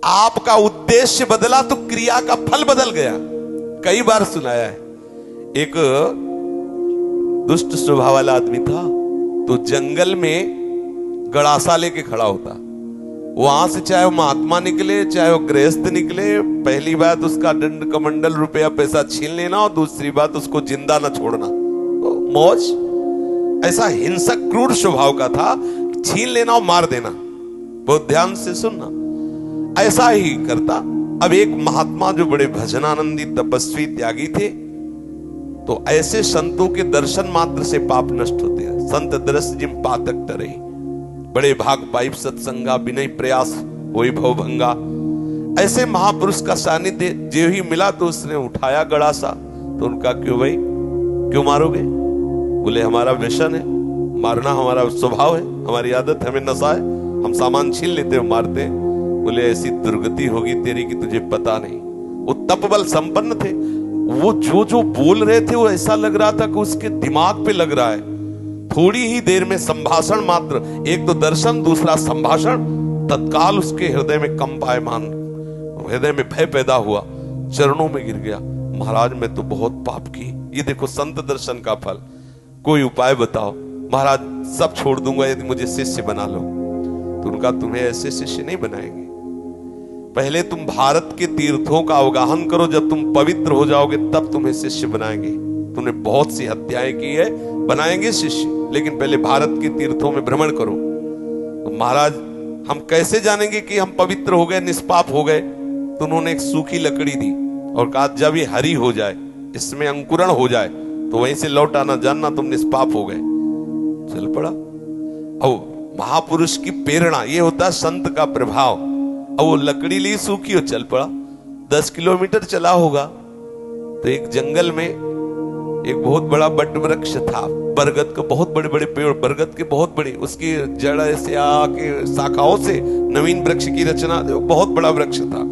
आपका उद्देश्य बदला तो क्रिया का फल बदल गया। कई बार सुनाया है। एक दुष्ट स्वभाव वाला आदमी था, तो जंगल में गड़ासा लेके खड़ा होता। वहां से चाहे वो महात्मा निकले चाहे वो गृहस्थ निकले, पहली बात उसका दंड कमंडल रुपया पैसा छीन लेना, और दूसरी बात उसको जिंदा न छोड़ना। तो मौज। ऐसा हिंसक क्रूर स्वभाव का था, छीन लेना और मार देना। बहुत ध्यान से सुनना, ऐसा ही करता। अब एक महात्मा जो बड़े भजनानंदी तपस्वी त्यागी थे, तो ऐसे संतों के दर्शन मात्र से पाप नष्ट होते हैं। संत दरस जिम पातक टरे, बड़े भाग पाइप सत्संगा, विनय प्रयास होई भव भंगा। ऐसे महापुरुष का सानिध्य जो ही मिला तो उसने उठाया गड़ासा। तो उनका क्यों भाई, क्यों मारोगे? बोले हमारा व्यसन है, मारना हमारा स्वभाव है, हमारी आदत, हमें नशा है, हम सामान छीन लेते हैं, मारते हैं। बोले ऐसी दुर्गति होगी तेरी कि तुझे पता नहीं। वो तपबल संपन्न थे, वो जो बोल रहे थे वो ऐसा लग रहा था कि उसके दिमाग पे लग रहा है। थोड़ी ही देर में संभाषण मात्र, एक तो दर्शन दूसरा संभाषण, तत्काल उसके हृदय में कंपायमान, हृदय में भय पैदा हुआ, चरणों में गिर गया। महाराज मैं तो बहुत पाप की, ये देखो संत दर्शन का फल, कोई उपाय बताओ। महाराज सब छोड़ दूंगा यदि मुझे शिष्य बना लो। तो उनका तुम्हें ऐसे शिष्य नहीं बनाएंगे, पहले तुम भारत के तीर्थों का अवगाहन करो, जब तुम पवित्र हो जाओगे तब तुम्हें शिष्य बनाएंगे। तुमने बहुत सी हत्याएं की है, बनाएंगे शिष्य, लेकिन पहले भारत के तीर्थों में भ्रमण करो। तो महाराज हम कैसे जानेंगे कि हम पवित्र हो गए, निष्पाप हो गए? तो उन्होंने एक सूखी लकड़ी दी और कहा जब ये हरी हो जाए, इसमें अंकुरण हो जाए, तो वहीं से लौट आना, जानना तुम निष्पाप हो गए। चल पड़ा। अब महापुरुष की प्रेरणा, ये होता है संत का प्रभाव। अब वो लकड़ी ली सूखी और चल पड़ा। 10 किलोमीटर चला होगा तो एक जंगल में एक बहुत बड़ा बट वृक्ष था, बरगद का, बहुत बड़े बड़े पेड़, बरगद के बहुत बड़े, उसकी जड़ से आके शाखाओं से नवीन वृक्ष की रचना, बहुत बड़ा वृक्ष था।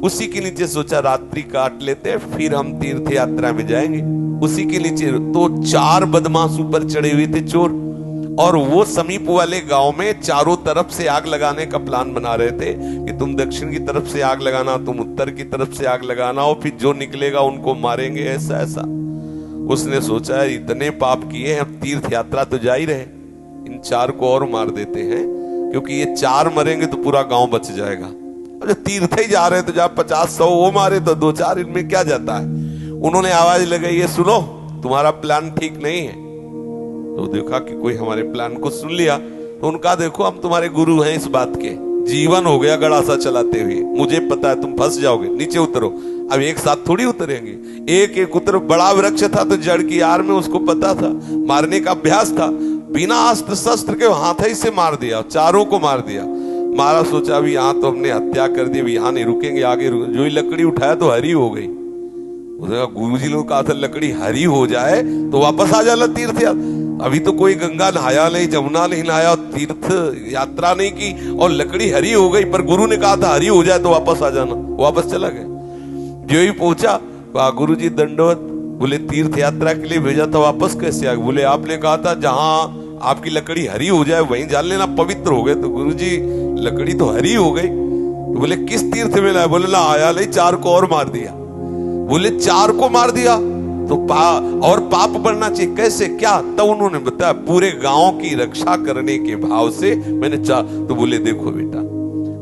उसी के नीचे सोचा रात्रि काट लेते हैं, फिर हम तीर्थ यात्रा में जाएंगे। उसी के नीचे तो 4 बदमाश ऊपर चढ़े हुए थे, चोर, और वो समीप वाले गांव में चारों तरफ से आग लगाने का प्लान बना रहे थे कि तुम दक्षिण की तरफ से आग लगाना, तुम उत्तर की तरफ से आग लगाना, और फिर जो निकलेगा उनको मारेंगे, ऐसा ऐसा। उसने सोचा इतने पाप किए हैं, तीर्थ यात्रा तो जा ही रहे, इन 4 को और मार देते हैं, क्योंकि ये 4 मरेंगे तो पूरा गांव बच जाएगा। अब जो तीर्थ ही जा रहे हैं तो जब 50-100 वो मारे तो 2-4, इनमें क्या जाता है। उन्होंने आवाज लगाई, ये सुनो तुम्हारा प्लान ठीक नहीं है। तो देखा कि कोई हमारे प्लान को सुन लिया, तो उनका देखो हम तुम्हारे गुरु हैं इस बात के, जीवन हो गया गड़ासा चलाते हुए, मुझे पता है तुम फंस जाओगे, नीचे उतरो। अब एक साथ थोड़ी उतरेंगे, एक एक उतर। बड़ा वृक्ष था तो जड़ की आड़ में उसको पता था, मारने का अभ्यास था, बिना अस्त्र शस्त्र के हाथ ही से मार दिया, 4 को मार दिया। मारा, सोचा अभी यहाँ तो हमने हत्या कर दी, अभी यहाँ नहीं रुकेंगे, आगे जो ही लकड़ी उठाया तो हरी हो गई। गुरुजी लोग कहा था लकड़ी हरी हो जाए तो वापस आ जाना तीर्थ यात्रा। अभी तो कोई गंगा नहाया नहीं, जमुना नहीं नहाया, तीर्थ यात्रा नहीं की, और लकड़ी हरी हो गई, पर गुरु ने कहा था हरी हो जाए तो वापस आ जाना। वापस चला गया। जो ही पहुंचा, गुरुजी दंडवत। बोले तीर्थ यात्रा के लिए भेजा था, वापस कैसे आ गए? बोले आपने कहा था जहां आपकी लकड़ी हरी हो जाए वहीं जान लेना पवित्र हो गए। तो गुरुजी लकड़ी तो हरी हो गई। तो बोले किस तीर्थ में लाए? बोले ना आया नहीं, 4 को और मार दिया। बोले 4 को मार दिया तो और पाप बढ़ना चाहिए, कैसे क्या? तब उन्होंने बताया पूरे गांव की रक्षा करने के भाव से मैंने 4। तो बोले देखो बेटा,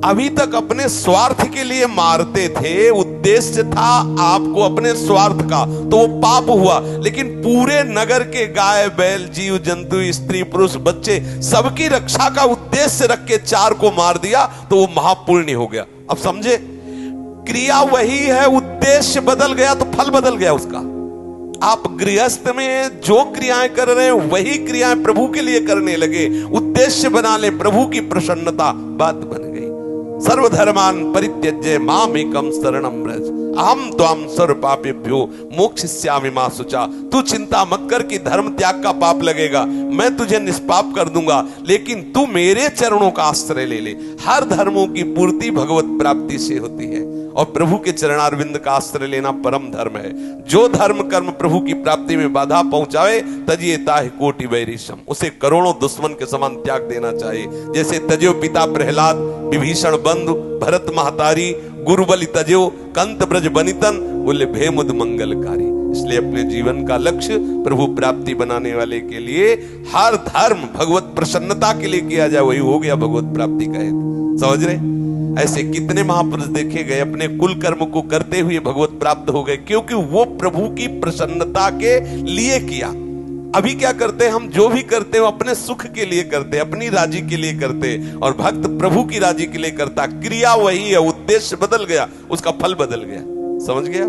अभी तक अपने स्वार्थ के लिए मारते थे, उद्देश्य था आपको अपने स्वार्थ का, तो वो पाप हुआ। लेकिन पूरे नगर के गाय बैल जीव जंतु स्त्री पुरुष बच्चे सबकी रक्षा का उद्देश्य रख के 4 को मार दिया, तो वो महापुण्य हो गया। अब समझे, क्रिया वही है, उद्देश्य बदल गया तो फल बदल गया उसका। आप गृहस्थ में जो क्रियाएं कर रहे हैं वही क्रियाएं प्रभु के लिए करने लगे, उद्देश्य बना ले प्रभु की प्रसन्नता, बात बन गई। सर्वधर्मान परित्यज्य मामेकं शरणं व्रज अहम त्वां सर्व पापेभ्यो मोक्षयिष्यामि मा शुचा। तू चिंता मत कर कि धर्म त्याग का पाप लगेगा, मैं तुझे निष्पाप कर दूंगा, लेकिन तू मेरे चरणों का आश्रय ले ले। हर धर्मों की पूर्ति भगवत प्राप्ति से होती है। और प्रभु के चरणारविंद का आश्रय लेना परम धर्म है। जो धर्म कर्म प्रभु की प्राप्ति में बाधा पहुंचावे तजिए ताहि कोटि वैरिशम, उसे करोड़ों दुश्मन के समान त्याग देना चाहिए। जैसे तजो पिता प्रहलाद, विभीषण बंधु, भरत महतारी, गुरुबलि तजो, कंत ब्रज बनितन, बोले भेमुद मंगलकारी। इसलिए अपने जीवन का लक्ष्य प्रभु प्राप्ति बनाने वाले के लिए हर धर्म भगवत प्रसन्नता के लिए किया जाए, वही हो गया भगवत प्राप्ति का हेतु। समझ रहे? ऐसे कितने महापुरुष देखे गए अपने कुल कर्म को करते हुए भगवत प्राप्त हो गए, क्योंकि वो प्रभु की प्रसन्नता के लिए किया। अभी क्या करते हैं हम? जो भी करते हैं अपने सुख के लिए करते हैं, अपनी राजी के लिए करते हैं, और भक्त प्रभु की राजी के लिए करता। क्रिया वही है, उद्देश्य बदल गया, उसका फल बदल गया। समझ गया?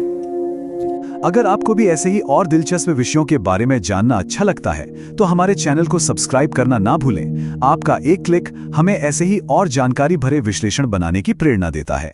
अगर आपको भी ऐसे ही और दिलचस्प विषयों के बारे में जानना अच्छा लगता है तो हमारे चैनल को सब्सक्राइब करना ना भूलें। आपका एक क्लिक हमें ऐसे ही और जानकारी भरे विश्लेषण बनाने की प्रेरणा देता है।